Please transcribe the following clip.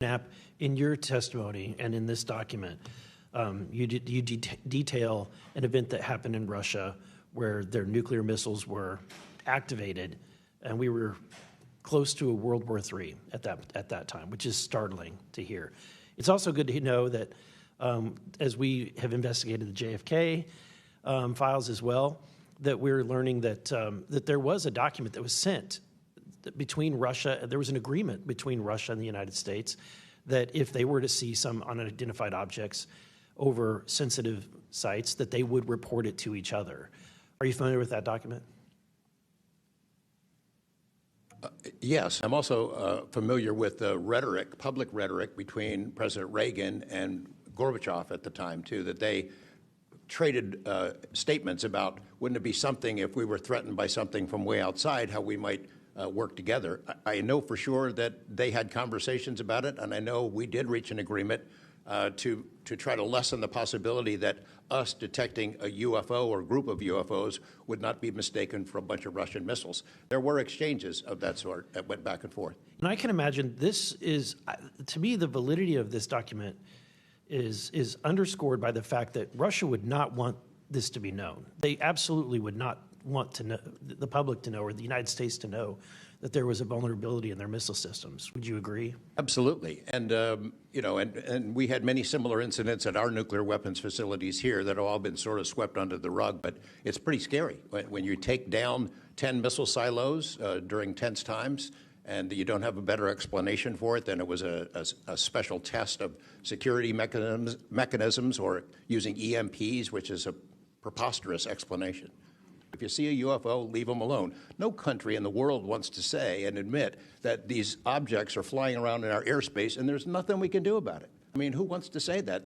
Knapp, in your testimony and in this document, you detail an event that happened in Russia where their nuclear missiles were activated, and we were close to a World War III at that time, which is startling to hear. It's also good to know that as we have investigated the JFK files as well, that we're learning that that there was a document that was sent between Russia. There was an agreement between Russia and the United States that if they were to see some unidentified objects over sensitive sites, that they would report it to each other. Are you familiar with that document? Yes. I'm also familiar with the rhetoric, public rhetoric between President Reagan and Gorbachev at the time, too, that they traded statements about wouldn't it be something if we were threatened by something from way outside, how we might work together. I know for sure that they had conversations about it, and I know we did reach an agreement to try to lessen the possibility that us detecting a UFO or group of UFOs would not be mistaken for a bunch of Russian missiles. There were exchanges of that sort that went back and forth. And I can imagine this is, to me, the validity of this document is underscored by the fact that Russia would not want this to be known. They absolutely would not want to know, the public to know, or the United States to know, that there was a vulnerability in their missile systems. Would you agree? Absolutely. And, and we had many similar incidents at our nuclear weapons facilities here that have all been sort of swept under the rug. But it's pretty scary when you take down 10 missile silos during tense times and you don't have a better explanation for it than it was a special test of security mechanisms or using EMPs, which is a preposterous explanation. If you see a UFO, leave them alone. No country in the world wants to say and admit that these objects are flying around in our airspace and there's nothing we can do about it. I mean, who wants to say that?